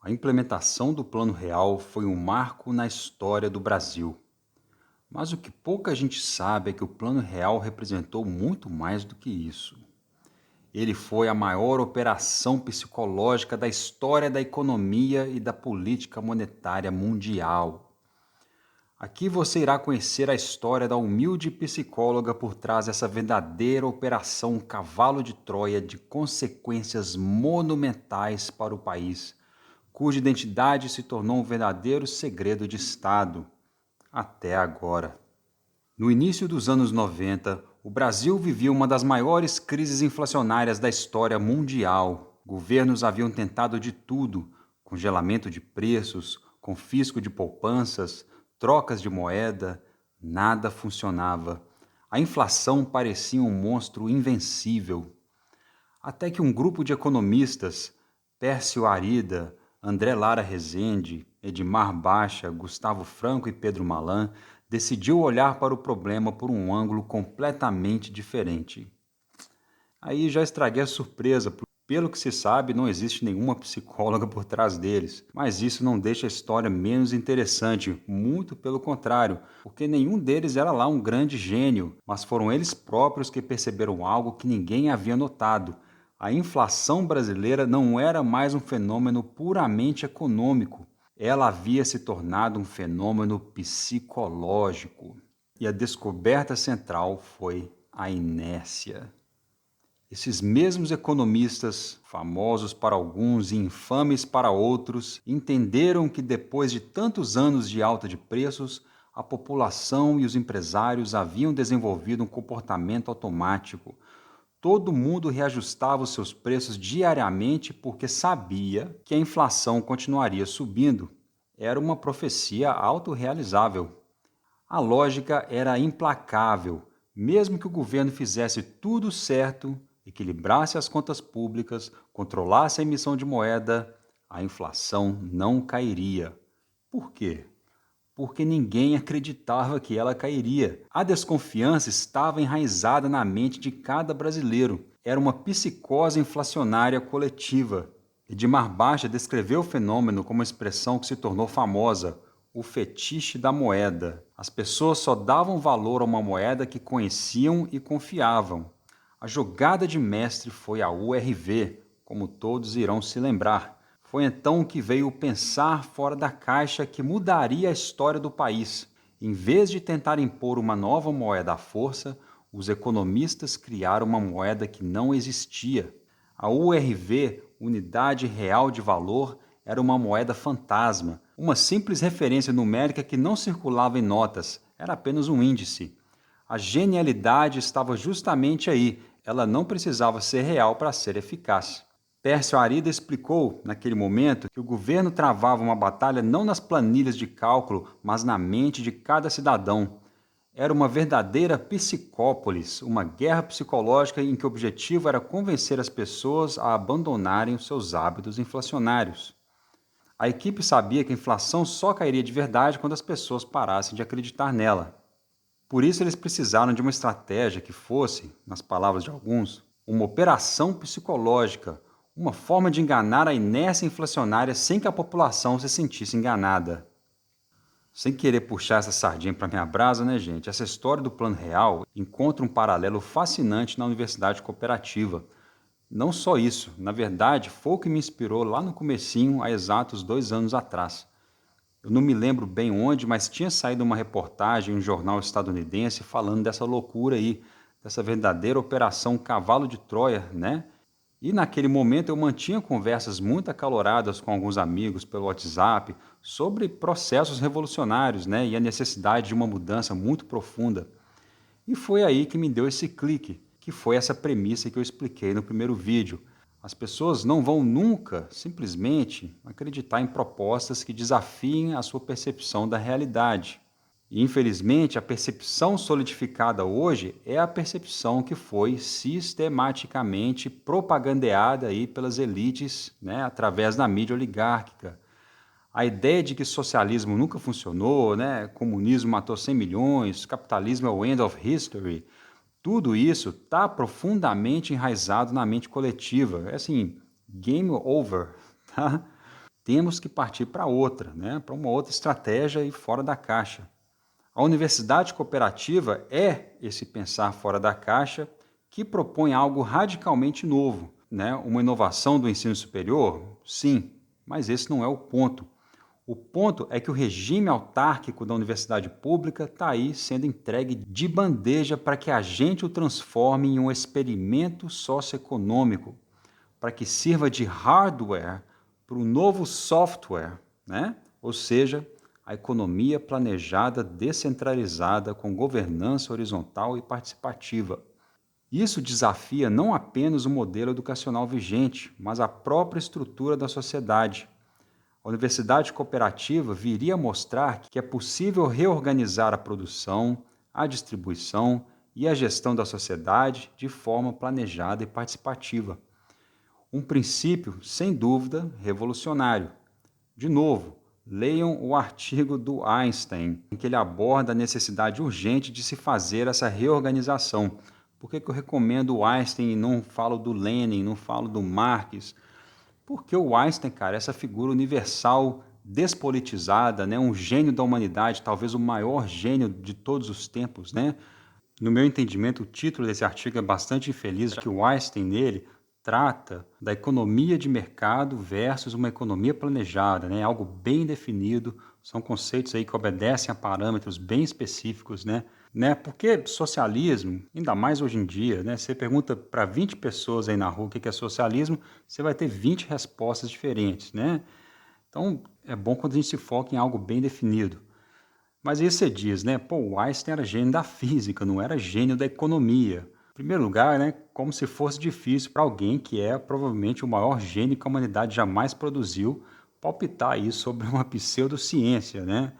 A implementação do Plano Real foi um marco na história do Brasil. Mas o que pouca gente sabe é que o Plano Real representou muito mais do que isso. Ele foi a maior operação psicológica da história da economia e da política monetária mundial. Aqui você irá conhecer a história da humilde psicóloga por trás dessa verdadeira operação cavalo de Troia de consequências monumentais para o país, cuja identidade se tornou um verdadeiro segredo de Estado, até agora. No início dos anos 90, o Brasil vivia uma das maiores crises inflacionárias da história mundial. Governos haviam tentado de tudo: congelamento de preços, confisco de poupanças, trocas de moeda, nada funcionava. A inflação parecia um monstro invencível. Até que um grupo de economistas, Pércio Arida, André Lara Rezende, Edmar Baixa, Gustavo Franco e Pedro Malan, decidiu olhar para o problema por um ângulo completamente diferente. Aí já estraguei a surpresa, porque, pelo que se sabe, não existe nenhuma psicóloga por trás deles. Mas isso não deixa a história menos interessante, muito pelo contrário, porque nenhum deles era lá um grande gênio, mas foram eles próprios que perceberam algo que ninguém havia notado. A inflação brasileira não era mais um fenômeno puramente econômico. Ela havia se tornado um fenômeno psicológico. E a descoberta central foi a inércia. Esses mesmos economistas, famosos para alguns e infames para outros, entenderam que depois de tantos anos de alta de preços, a população e os empresários haviam desenvolvido um comportamento automático. Todo mundo reajustava os seus preços diariamente porque sabia que a inflação continuaria subindo. Era uma profecia autorrealizável. A lógica era implacável. Mesmo que o governo fizesse tudo certo, equilibrasse as contas públicas, controlasse a emissão de moeda, a inflação não cairia. Por quê? Porque ninguém acreditava que ela cairia. A desconfiança estava enraizada na mente de cada brasileiro. Era uma psicose inflacionária coletiva. Edmar Baixa descreveu o fenômeno como uma expressão que se tornou famosa: o fetiche da moeda. As pessoas só davam valor a uma moeda que conheciam e confiavam. A jogada de mestre foi a URV, como todos irão se lembrar. Foi então que veio o pensar fora da caixa que mudaria a história do país. Em vez de tentar impor uma nova moeda à força, os economistas criaram uma moeda que não existia. A URV, Unidade Real de Valor, era uma moeda fantasma, uma simples referência numérica que não circulava em notas, era apenas um índice. A genialidade estava justamente aí, ela não precisava ser real para ser eficaz. Pércio Arida explicou, naquele momento, que o governo travava uma batalha não nas planilhas de cálculo, mas na mente de cada cidadão. Era uma verdadeira psicópolis, uma guerra psicológica em que o objetivo era convencer as pessoas a abandonarem os seus hábitos inflacionários. A equipe sabia que a inflação só cairia de verdade quando as pessoas parassem de acreditar nela. Por isso eles precisaram de uma estratégia que fosse, nas palavras de alguns, uma operação psicológica, uma forma de enganar a inércia inflacionária sem que a população se sentisse enganada. Sem querer puxar essa sardinha para minha brasa, né, gente? Essa história do Plano Real encontra um paralelo fascinante na Universidade Cooperativa. Não só isso, na verdade, foi o que me inspirou lá no comecinho, há exatos 2 anos atrás. Eu não me lembro bem onde, mas tinha saído uma reportagem em um jornal estadunidense falando dessa loucura aí, dessa verdadeira operação cavalo de Troia, né? E naquele momento eu mantinha conversas muito acaloradas com alguns amigos pelo WhatsApp sobre processos revolucionários, né? E a necessidade de uma mudança muito profunda. E foi aí que me deu esse clique, que foi essa premissa que eu expliquei no primeiro vídeo. As pessoas não vão nunca, simplesmente, acreditar em propostas que desafiem a sua percepção da realidade. E, infelizmente, a percepção solidificada hoje é a percepção que foi sistematicamente propagandeada aí pelas elites, né, através da mídia oligárquica. A ideia de que socialismo nunca funcionou, né, comunismo matou 100 milhões, capitalismo é o end of history, tudo isso está profundamente enraizado na mente coletiva. É assim, game over, tá? temos que partir para outra, né? Para uma outra estratégia e fora da caixa. A universidade cooperativa é esse pensar fora da caixa que propõe algo radicalmente novo, né? Uma inovação do ensino superior? Sim, mas esse não é o ponto. O ponto é que o regime autárquico da universidade pública está aí sendo entregue de bandeja para que a gente o transforme em um experimento socioeconômico, para que sirva de hardware para o novo software, né? Ou seja, a economia planejada descentralizada com governança horizontal e participativa. Isso desafia não apenas o modelo educacional vigente, mas a própria estrutura da sociedade. A universidade cooperativa viria a mostrar que é possível reorganizar a produção, a distribuição e a gestão da sociedade de forma planejada e participativa. Um princípio, sem dúvida, revolucionário. De novo, leiam o artigo do Einstein, em que ele aborda a necessidade urgente de se fazer essa reorganização. Por que eu recomendo o Einstein e não falo do Lenin, não falo do Marx? Porque o Einstein, cara, é essa figura universal, despolitizada, né? Um gênio da humanidade, talvez o maior gênio de todos os tempos, né? No meu entendimento, o título desse artigo é bastante infeliz, já que o Einstein nele trata da economia de mercado versus uma economia planejada, né? Algo bem definido, são conceitos aí que obedecem a parâmetros bem específicos, né? Porque socialismo, ainda mais hoje em dia, né? Você pergunta para 20 pessoas aí na rua o que é socialismo, você vai ter 20 respostas diferentes, né? Então, é bom quando a gente se foca em algo bem definido. Mas aí você diz, né? Pô, o Einstein era gênio da física, não era gênio da economia. Em primeiro lugar, né? Como se fosse difícil para alguém que é provavelmente o maior gênio que a humanidade jamais produziu palpitar aí sobre uma pseudociência, né?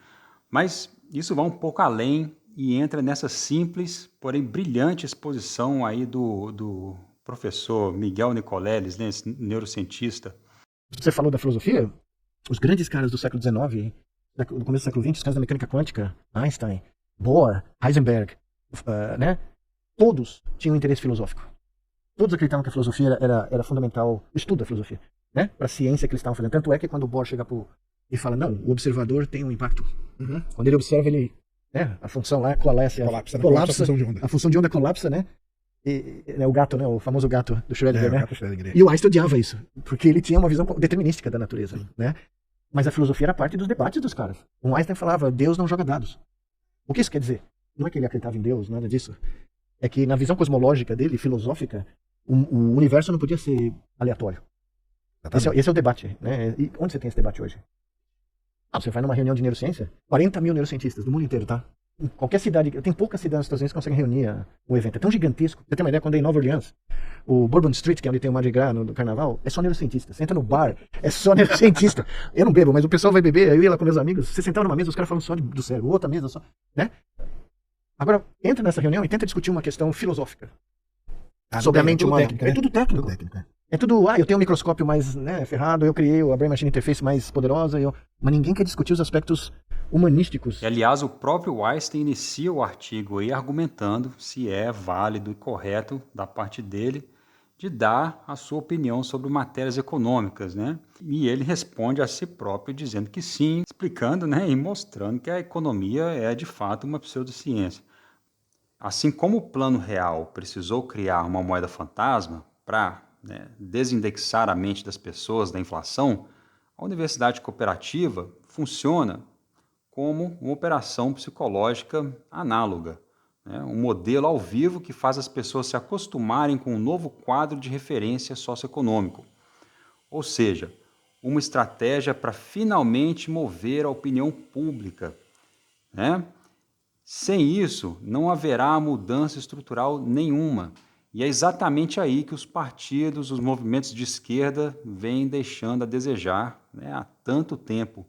Mas isso vai um pouco além e entra nessa simples, porém brilhante exposição aí do professor Miguel Nicoleles, né? Esse neurocientista. Você falou da filosofia? Os grandes caras do século XIX, do começo do século XX, os caras da mecânica quântica, Einstein, Bohr, Heisenberg, né? Todos tinham interesse filosófico. Todos acreditavam que a filosofia era fundamental, o estudo da filosofia, né? Para a ciência que eles estavam fazendo. Tanto é que quando o Bohr chega e fala, não, o observador tem um impacto. Quando ele observa, né, a função lá colapsa, a função de onda. A função de onda colapsa, né? O gato, né? O famoso gato do Schrödinger, né? Gato Schrödinger. E o Einstein odiava isso, porque ele tinha uma visão determinística da natureza, né? Mas a filosofia era parte dos debates dos caras. O Einstein falava, Deus não joga dados. O que isso quer dizer? Não é que ele acreditava em Deus, nada disso. É que na visão cosmológica dele, filosófica, o universo não podia ser aleatório. Esse é o debate, né? E onde você tem esse debate hoje? Você vai numa reunião de neurociência, 40 mil neurocientistas do mundo inteiro, tá? Em qualquer cidade, tem poucas cidades nos Estados Unidos que conseguem reunir o evento. É tão gigantesco. Você tem uma ideia, quando é em Nova Orleans, o Bourbon Street, que é onde tem o Mardi Gras no carnaval, é só neurocientista. Você entra no bar, é só neurocientista. Eu não bebo, mas o pessoal vai beber, eu ia lá com meus amigos, você sentava numa mesa, os caras falando só do cérebro, outra mesa só, né? Agora, entra nessa reunião e tenta discutir uma questão filosófica. Sobre a mente humana. Técnica, né? É tudo técnico. É tudo, eu tenho um microscópio mais, né, ferrado, eu criei a Brain Machine Interface mais poderosa, mas ninguém quer discutir os aspectos humanísticos. E, aliás, o próprio Einstein inicia o artigo aí argumentando se é válido e correto da parte dele de dar a sua opinião sobre matérias econômicas, né? E ele responde a si próprio dizendo que sim, explicando, né, e mostrando que a economia é de fato uma pseudociência. Assim como o Plano Real precisou criar uma moeda fantasma para desindexar a mente das pessoas da inflação, a universidade cooperativa funciona como uma operação psicológica análoga, né? Um modelo ao vivo que faz as pessoas se acostumarem com um novo quadro de referência socioeconômico. Ou seja, uma estratégia para finalmente mover a opinião pública, né? Sem isso, não haverá mudança estrutural nenhuma. E é exatamente aí que os partidos, os movimentos de esquerda vêm deixando a desejar, né, há tanto tempo.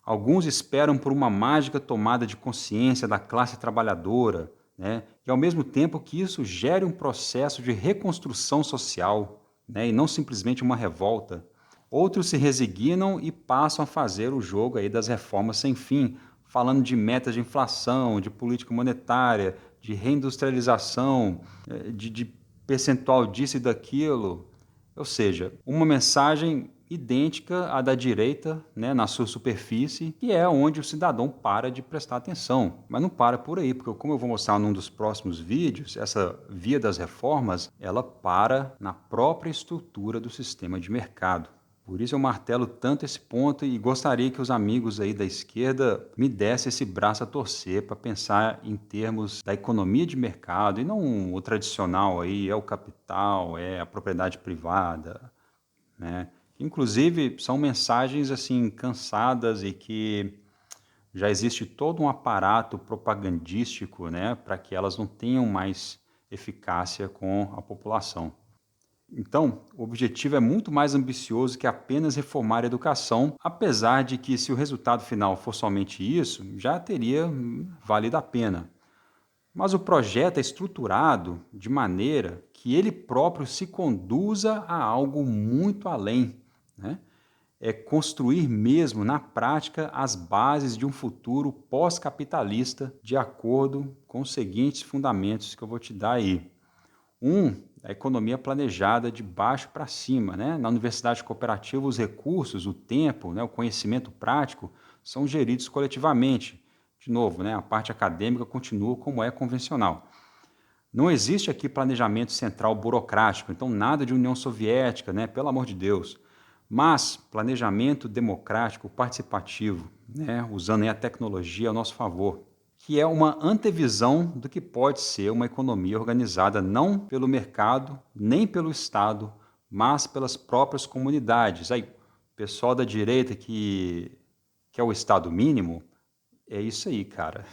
Alguns esperam por uma mágica tomada de consciência da classe trabalhadora, né, e ao mesmo tempo que isso gere um processo de reconstrução social, né, e não simplesmente uma revolta. Outros se resignam e passam a fazer o jogo aí das reformas sem fim, falando de metas de inflação, de política monetária, de reindustrialização, de percentual disso e daquilo. Ou seja, uma mensagem idêntica à da direita, né, na sua superfície, que é onde o cidadão para de prestar atenção. Mas não para por aí, porque como eu vou mostrar num dos próximos vídeos, essa via das reformas, ela para na própria estrutura do sistema de mercado. Por isso eu martelo tanto esse ponto e gostaria que os amigos aí da esquerda me dessem esse braço a torcer para pensar em termos da economia de mercado e não o tradicional aí, é o capital, é a propriedade privada, né? Inclusive, são mensagens assim cansadas e que já existe todo um aparato propagandístico, né, para que elas não tenham mais eficácia com a população. Então, o objetivo é muito mais ambicioso que apenas reformar a educação, apesar de que, se o resultado final for somente isso, já teria valido a pena. Mas o projeto é estruturado de maneira que ele próprio se conduza a algo muito além, né? É construir mesmo na prática as bases de um futuro pós-capitalista de acordo com os seguintes fundamentos que eu vou te dar aí. A economia planejada de baixo para cima, né? Na universidade cooperativa, os recursos, o tempo, né, o conhecimento prático são geridos coletivamente. De novo, né, a parte acadêmica continua como é convencional. Não existe aqui planejamento central burocrático, então nada de União Soviética, né, pelo amor de Deus. Mas planejamento democrático participativo, né, usando aí a tecnologia a nosso favor, que é uma antevisão do que pode ser uma economia organizada não pelo mercado, nem pelo Estado, mas pelas próprias comunidades. Aí, pessoal da direita que é o Estado mínimo, é isso aí, cara.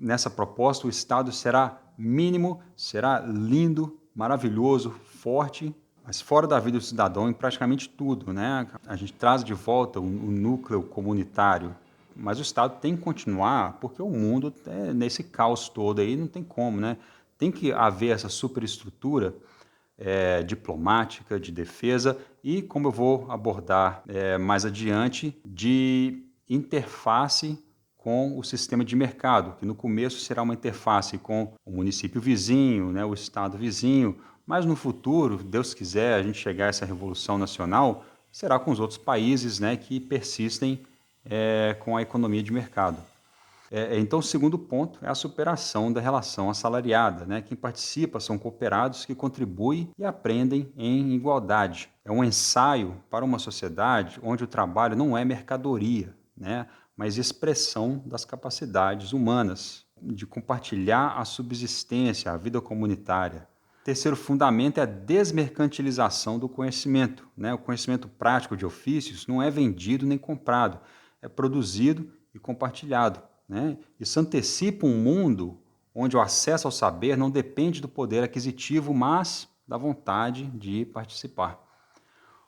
Nessa proposta, o Estado será mínimo, será lindo, maravilhoso, forte, mas fora da vida do cidadão em praticamente tudo, né? A gente traz de volta o núcleo comunitário, mas o Estado tem que continuar, porque o mundo, nesse caos todo aí, não tem como, né? Tem que haver essa superestrutura diplomática, de defesa e, como eu vou abordar mais adiante, de interface com o sistema de mercado, que no começo será uma interface com o município vizinho, né, o estado vizinho, mas no futuro, Deus quiser, a gente chegar a essa revolução nacional, será com os outros países, né, que persistem com a economia de mercado. Então, o segundo ponto é a superação da relação assalariada, né? Quem participa são cooperados que contribuem e aprendem em igualdade. É um ensaio para uma sociedade onde o trabalho não é mercadoria, né? Mas expressão das capacidades humanas, de compartilhar a subsistência, a vida comunitária. Terceiro fundamento é a desmercantilização do conhecimento, né? O conhecimento prático de ofícios não é vendido nem comprado, é produzido e compartilhado, né? Isso antecipa um mundo onde o acesso ao saber não depende do poder aquisitivo, mas da vontade de participar.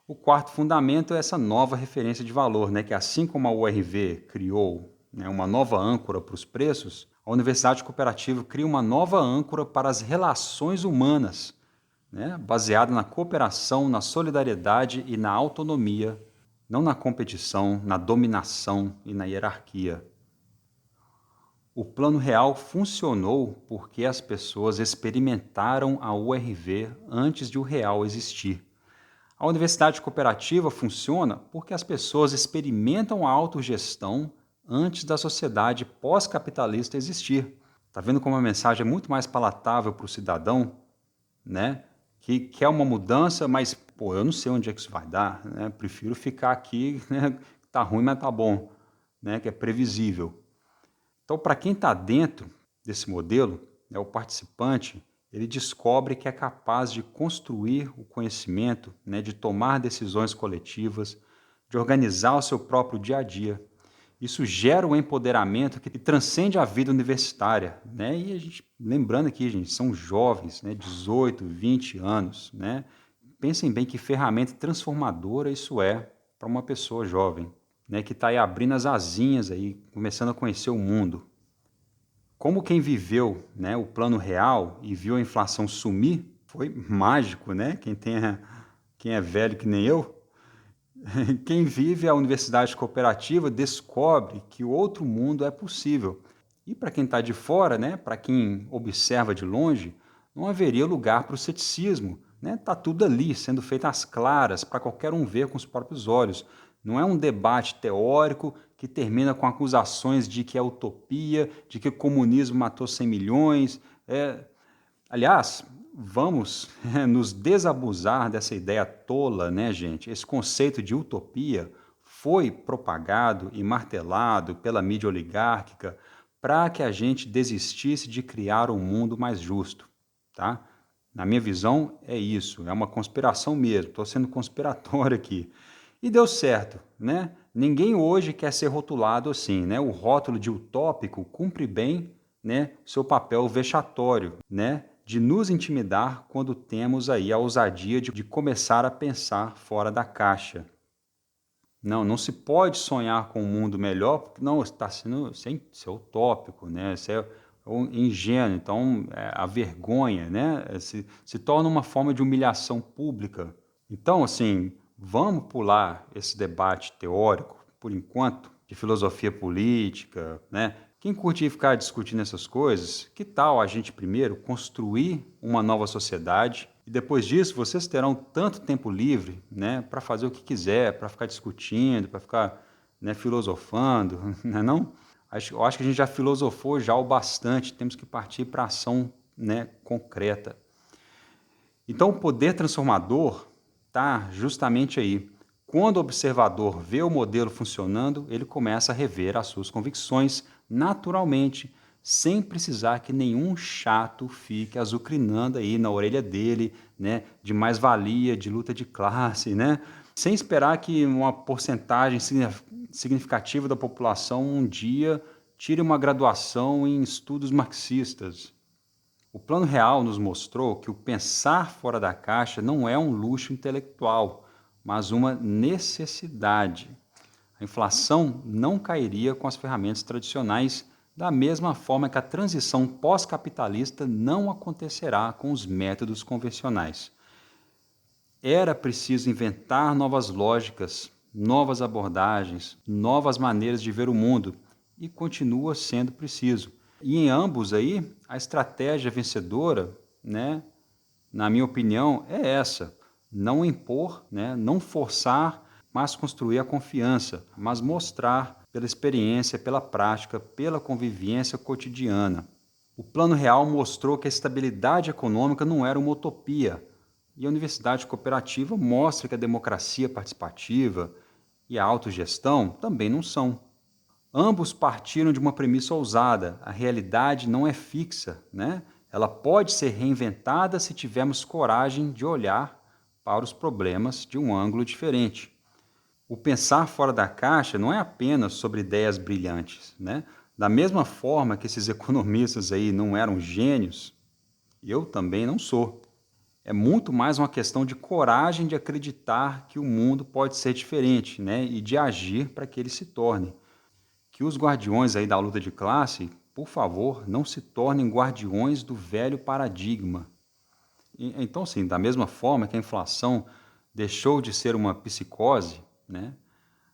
O quarto fundamento é essa nova referência de valor, né? Que assim como a URV criou, né, uma nova âncora para os preços, a Universidade Cooperativa cria uma nova âncora para as relações humanas, né? Baseada na cooperação, na solidariedade e na autonomia, não na competição, na dominação e na hierarquia. O Plano Real funcionou porque as pessoas experimentaram a URV antes de o real existir. A universidade cooperativa funciona porque as pessoas experimentam a autogestão antes da sociedade pós-capitalista existir. Está vendo como a mensagem é muito mais palatável para o cidadão, né? Que quer uma mudança, mas pô, eu não sei onde é que isso vai dar, né? Prefiro ficar aqui, né? Tá ruim, mas tá bom, né? Que é previsível. Então, para quem está dentro desse modelo, né, o participante, ele descobre que é capaz de construir o conhecimento, né, de tomar decisões coletivas, de organizar o seu próprio dia a dia. Isso gera um empoderamento que transcende a vida universitária, né? E a gente, lembrando aqui, gente, são jovens, né, 18, 20 anos, né? Pensem bem que ferramenta transformadora isso é para uma pessoa jovem, né, que está aí abrindo as asinhas, aí, começando a conhecer o mundo. Como quem viveu, né, o plano real e viu a inflação sumir, foi mágico, né? Quem é velho que nem eu, quem vive a universidade cooperativa descobre que o outro mundo é possível. E para quem está de fora, né, para quem observa de longe, não haveria lugar para o ceticismo, né? Tá tudo ali, sendo feito às claras, para qualquer um ver com os próprios olhos. Não é um debate teórico que termina com acusações de que é utopia, de que o comunismo matou 100 milhões. Aliás, vamos nos desabusar dessa ideia tola, né, gente? Esse conceito de utopia foi propagado e martelado pela mídia oligárquica para que a gente desistisse de criar um mundo mais justo, tá? Na minha visão, é isso, é uma conspiração mesmo, estou sendo conspiratório aqui. E deu certo, né? Ninguém hoje quer ser rotulado assim, né? O rótulo de utópico cumpre bem, né, seu papel vexatório, né, de nos intimidar quando temos aí a ousadia de começar a pensar fora da caixa. Não se pode sonhar com um mundo melhor, porque não está sendo isso é utópico, né? Isso é ingênuo. Então, a vergonha, né, se torna uma forma de humilhação pública. Então, assim, vamos pular esse debate teórico, por enquanto, de filosofia política, né? Quem curte ficar discutindo essas coisas, que tal a gente primeiro construir uma nova sociedade e depois disso vocês terão tanto tempo livre, né, para fazer o que quiser, para ficar discutindo, para ficar, né, filosofando, né, não? Eu acho que a gente já filosofou já o bastante, temos que partir para a ação, né, concreta. Então, o poder transformador está justamente aí. Quando o observador vê o modelo funcionando, ele começa a rever as suas convicções naturalmente, sem precisar que nenhum chato fique azucrinando aí na orelha dele, né, de mais-valia, de luta de classe, né, sem esperar que uma porcentagem significativa da população um dia tire uma graduação em estudos marxistas. O Plano Real nos mostrou que o pensar fora da caixa não é um luxo intelectual, mas uma necessidade. A inflação não cairia com as ferramentas tradicionais, da mesma forma que a transição pós-capitalista não acontecerá com os métodos convencionais. Era preciso inventar novas lógicas, novas abordagens, novas maneiras de ver o mundo, e continua sendo preciso. E em ambos aí, a estratégia vencedora, né, na minha opinião, é essa: não impor, né, não forçar, mas construir a confiança, mas mostrar pela experiência, pela prática, pela convivência cotidiana. O Plano Real mostrou que a estabilidade econômica não era uma utopia, e a Universidade Cooperativa mostra que a democracia participativa e a autogestão também não são. Ambos partiram de uma premissa ousada: a realidade não é fixa, né? Ela pode ser reinventada se tivermos coragem de olhar para os problemas de um ângulo diferente. O pensar fora da caixa não é apenas sobre ideias brilhantes, né? Da mesma forma que esses economistas aí não eram gênios, eu também não sou. É muito mais uma questão de coragem de acreditar que o mundo pode ser diferente, né? E de agir para que ele se torne. Que os guardiões aí da luta de classe, por favor, não se tornem guardiões do velho paradigma. Então, sim, da mesma forma que a inflação deixou de ser uma psicose, né,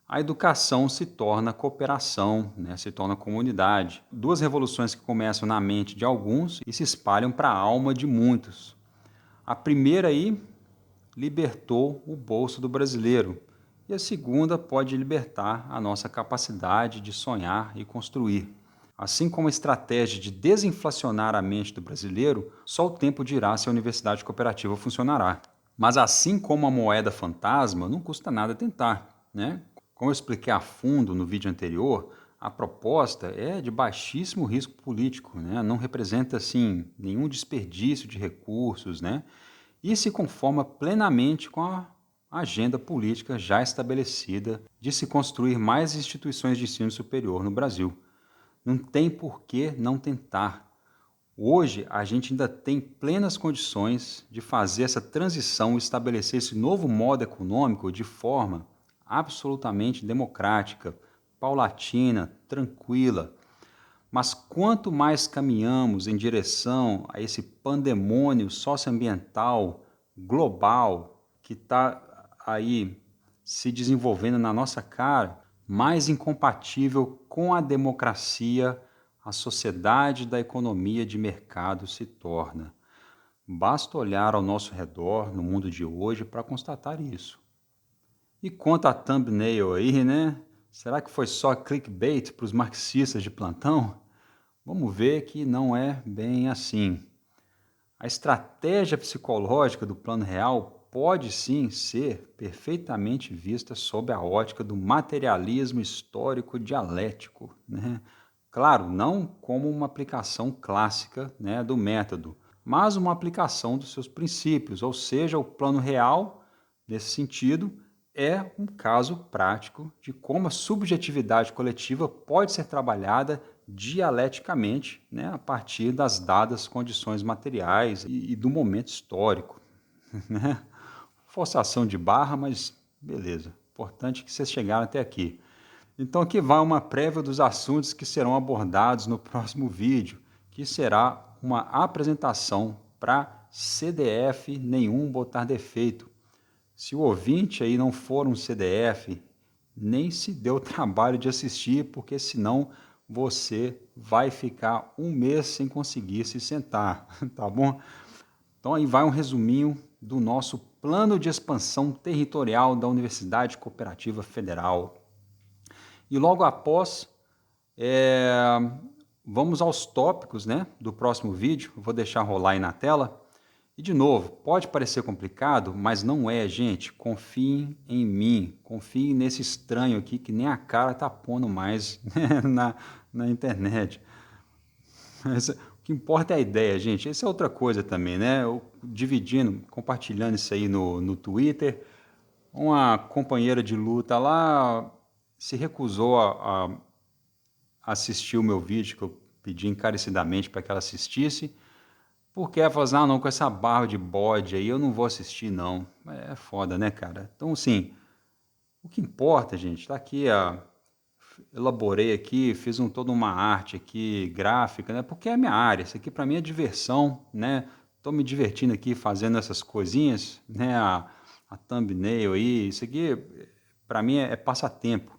a educação se torna cooperação, né, se torna comunidade. Duas revoluções que começam na mente de alguns e se espalham para a alma de muitos. A primeira aí libertou o bolso do brasileiro, e a segunda pode libertar a nossa capacidade de sonhar e construir. Assim como a estratégia de desinflacionar a mente do brasileiro, só o tempo dirá se a universidade cooperativa funcionará. Mas assim como a moeda fantasma, não custa nada tentar, né? Como eu expliquei a fundo no vídeo anterior, a proposta é de baixíssimo risco político, né? Não representa assim nenhum desperdício de recursos, né? E se conforma plenamente com a agenda política já estabelecida de se construir mais instituições de ensino superior no Brasil. Não tem por que não tentar. Hoje, a gente ainda tem plenas condições de fazer essa transição e estabelecer esse novo modo econômico de forma absolutamente democrática, paulatina, tranquila. Mas quanto mais caminhamos em direção a esse pandemônio socioambiental global que está aí se desenvolvendo na nossa cara, mais incompatível com a democracia a sociedade da economia de mercado se torna. Basta olhar ao nosso redor no mundo de hoje para constatar isso. E quanto à thumbnail aí, né? Será que foi só clickbait para os marxistas de plantão? Vamos ver que não é bem assim. A estratégia psicológica do plano real pode sim ser perfeitamente vista sob a ótica do materialismo histórico dialético, né? Claro, não como uma aplicação clássica, né, do método, mas uma aplicação dos seus princípios, ou seja, o plano real, nesse sentido, é um caso prático de como a subjetividade coletiva pode ser trabalhada dialeticamente, né, a partir das dadas condições materiais e do momento histórico. Né? Forçação de barra, mas beleza. Importante que vocês chegaram até aqui. Então aqui vai uma prévia dos assuntos que serão abordados no próximo vídeo, que será uma apresentação para CDF nenhum botar defeito. Se o ouvinte aí não for um CDF, nem se dê o trabalho de assistir, porque senão você vai ficar um mês sem conseguir se sentar, tá bom? Então aí vai um resuminho do nosso plano de expansão territorial da Universidade Cooperativa Federal. E logo após, vamos aos tópicos, né, do próximo vídeo. Eu vou deixar rolar aí na tela. E de novo, pode parecer complicado, mas não é, gente. Confiem em mim, confiem nesse estranho aqui que nem a cara tá pondo mais, né, na internet. Mas o que importa é a ideia, gente. Essa é outra coisa também, né? Eu, dividindo, compartilhando isso aí no Twitter. Uma companheira de luta lá se recusou a assistir o meu vídeo, que eu pedi encarecidamente para que ela assistisse. Porque ela falou assim, não, com essa barba de bode aí eu não vou assistir, não. É foda, né, cara? Então, assim, o que importa, gente, tá aqui, elaborei aqui, fiz toda uma arte aqui, gráfica, né? Porque é a minha área, isso aqui para mim é diversão, né? Tô me divertindo aqui fazendo essas coisinhas, né? A thumbnail aí, isso aqui para mim é passatempo,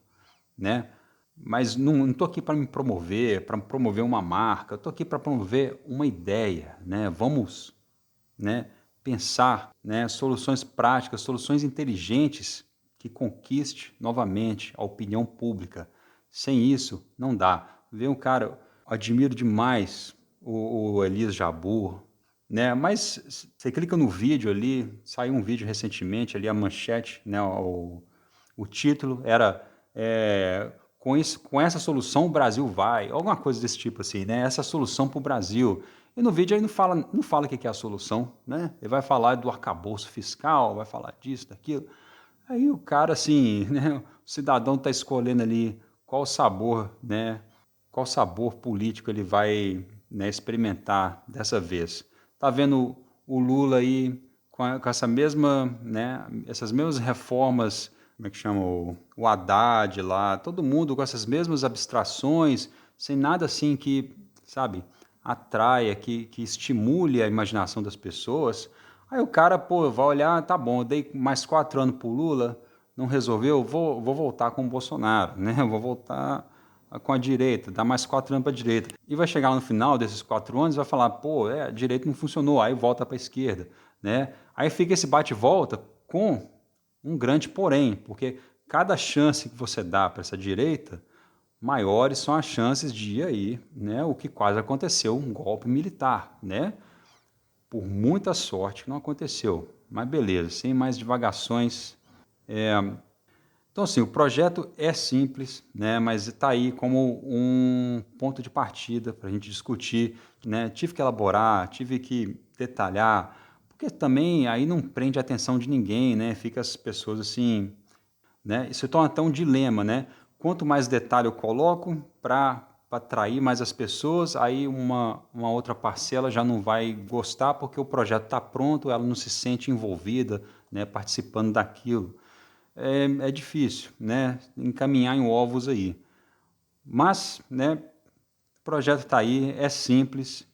né? Mas não estou aqui para me promover, para promover uma marca, eu estou aqui para promover uma ideia, né? Vamos, né, pensar, né, soluções práticas, soluções inteligentes que conquiste novamente a opinião pública. Sem isso, não dá. Vê um cara, eu admiro demais o Elias Jabbour, né? Mas você clica no vídeo ali, saiu um vídeo recentemente ali, a manchete, né, o título era com essa solução o Brasil vai, alguma coisa desse tipo assim, né? Essa solução para o Brasil. E no vídeo aí não fala o que é a solução, né? Ele vai falar do arcabouço fiscal, vai falar disso, daquilo. Aí o cara, assim, né? O cidadão está escolhendo ali qual sabor, né? Qual sabor político ele vai, né, experimentar dessa vez. Tá vendo o Lula aí com essa mesma, né? Essas mesmas reformas, como é que chama o Haddad lá, todo mundo com essas mesmas abstrações, sem nada assim que, sabe, atraia, que estimule a imaginação das pessoas. Aí o cara, pô, vai olhar, tá bom, eu dei mais 4 anos pro Lula, não resolveu, vou voltar com o Bolsonaro, né? Vou voltar com a direita, dar mais 4 anos para a direita. E vai chegar no final desses 4 anos e vai falar, pô, a direita não funcionou, aí volta para a esquerda, né? Aí fica esse bate-volta com um grande porém, porque cada chance que você dá para essa direita, maiores são as chances de ir aí, né? O que quase aconteceu, um golpe militar, né? Por muita sorte não aconteceu, mas beleza, sem mais divagações. Então, assim, o projeto é simples, né, mas está aí como um ponto de partida para a gente discutir, né? Tive que elaborar, tive que detalhar, porque também aí não prende a atenção de ninguém, né? Fica as pessoas assim, né? Isso torna até um dilema, né? Quanto mais detalhe eu coloco para atrair mais as pessoas, aí uma outra parcela já não vai gostar porque o projeto está pronto, ela não se sente envolvida, né, participando daquilo. É difícil, né, encaminhar em ovos aí. Mas, né, o projeto está aí, é simples.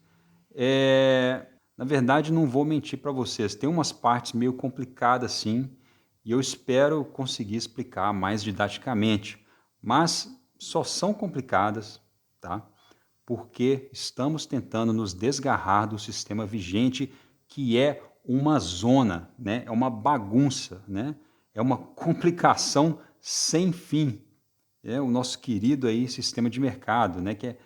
Na verdade, não vou mentir para vocês, tem umas partes meio complicadas sim, e eu espero conseguir explicar mais didaticamente, mas só são complicadas, tá? Porque estamos tentando nos desgarrar do sistema vigente que é uma zona, né? É uma bagunça, né? É uma complicação sem fim. É o nosso querido aí sistema de mercado, né? Que é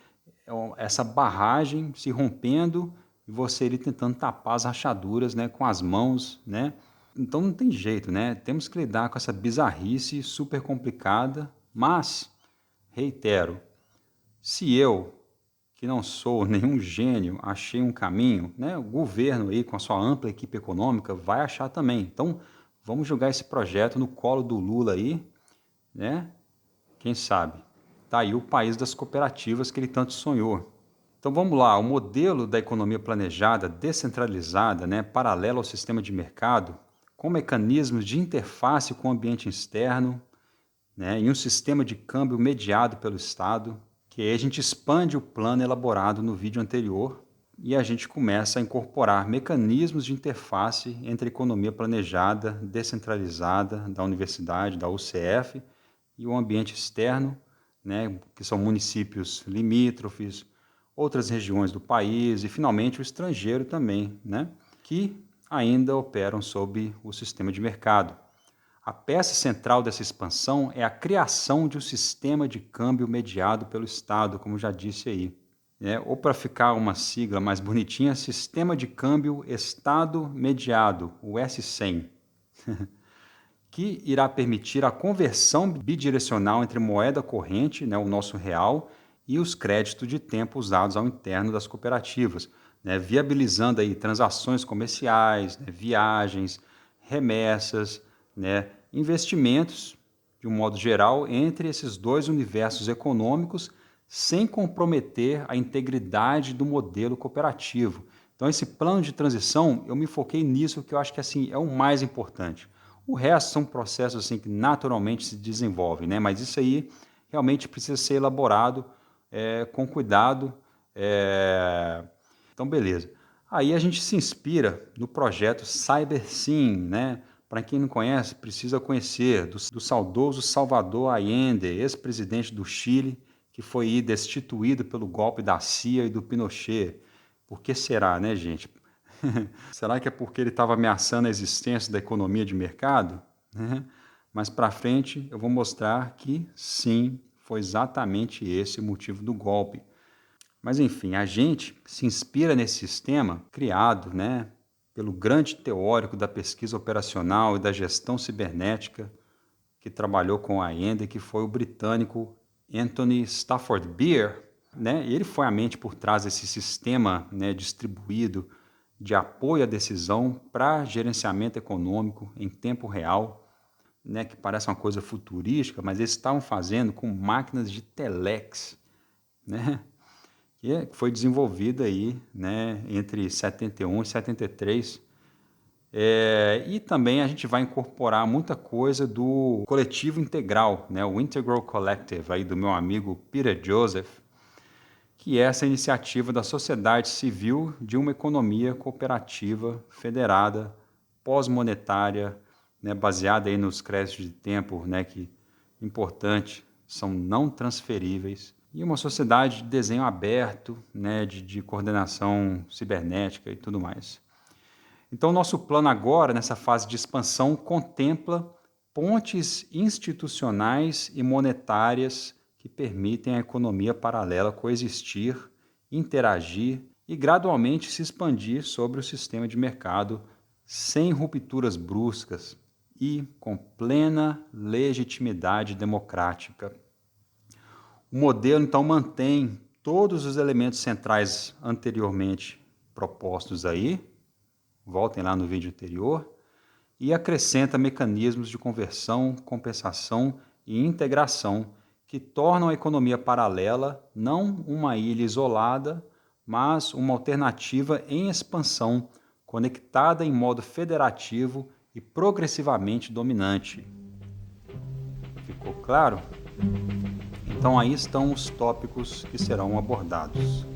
essa barragem se rompendo e você ali tentando tapar as rachaduras, né? Com as mãos, né? Então não tem jeito, né? Temos que lidar com essa bizarrice super complicada, mas, reitero, se eu, que não sou nenhum gênio, achei um caminho, né? O governo aí, com a sua ampla equipe econômica, vai achar também. Então, vamos jogar esse projeto no colo do Lula aí, né? Quem sabe? Tá aí o país das cooperativas que ele tanto sonhou. Então vamos lá, o modelo da economia planejada, descentralizada, né, paralela ao sistema de mercado, com mecanismos de interface com o ambiente externo, né, e um sistema de câmbio mediado pelo Estado, que aí a gente expande o plano elaborado no vídeo anterior e a gente começa a incorporar mecanismos de interface entre a economia planejada, descentralizada da universidade, da UCF, e o ambiente externo, né, que são municípios limítrofes, outras regiões do país e, finalmente, o estrangeiro também, né, que ainda operam sob o sistema de mercado. A peça central dessa expansão é a criação de um sistema de câmbio mediado pelo Estado, como já disse aí. Ou para ficar uma sigla mais bonitinha, Sistema de Câmbio Estado Mediado, o S100, que irá permitir a conversão bidirecional entre moeda corrente, né, o nosso real, e os créditos de tempo usados ao interno das cooperativas, né, viabilizando aí transações comerciais, né, viagens, remessas, né, investimentos, de um modo geral, entre esses dois universos econômicos, sem comprometer a integridade do modelo cooperativo. Então, esse plano de transição, eu me foquei nisso, que eu acho que assim, é o mais importante. O resto são processos assim, que naturalmente se desenvolvem, né? Mas isso aí realmente precisa ser elaborado com cuidado. Então, beleza. Aí a gente se inspira no projeto CyberSyn, né? Para quem não conhece, precisa conhecer do saudoso Salvador Allende, ex-presidente do Chile, que foi destituído pelo golpe da CIA e do Pinochet. Por que será, né, gente? Será que é porque ele estava ameaçando a existência da economia de mercado? Mais para frente eu vou mostrar que sim, foi exatamente esse o motivo do golpe. Mas enfim, a gente se inspira nesse sistema criado, né, pelo grande teórico da pesquisa operacional e da gestão cibernética que trabalhou com a Allende, que foi o britânico Anthony Stafford Beer, né? Ele foi a mente por trás desse sistema, né, distribuído de apoio à decisão para gerenciamento econômico em tempo real, né, que parece uma coisa futurística, mas eles estavam fazendo com máquinas de telex, né, que foi desenvolvida aí, né, entre 71 e 73. E também a gente vai incorporar muita coisa do coletivo integral, né, o Integral Collective, aí do meu amigo Peter Joseph, que é essa iniciativa da sociedade civil de uma economia cooperativa federada, pós-monetária, né, baseada aí nos créditos de tempo, né, que, importante, são não transferíveis, e uma sociedade de desenho aberto, né, de coordenação cibernética e tudo mais. Então, nosso plano agora, nessa fase de expansão, contempla pontes institucionais e monetárias que permitem à economia paralela coexistir, interagir e gradualmente se expandir sobre o sistema de mercado sem rupturas bruscas e com plena legitimidade democrática. O modelo, então, mantém todos os elementos centrais anteriormente propostos aí, voltem lá no vídeo anterior, e acrescenta mecanismos de conversão, compensação e integração que tornam a economia paralela não uma ilha isolada, mas uma alternativa em expansão, conectada em modo federativo e progressivamente dominante. Ficou claro? Então aí estão os tópicos que serão abordados.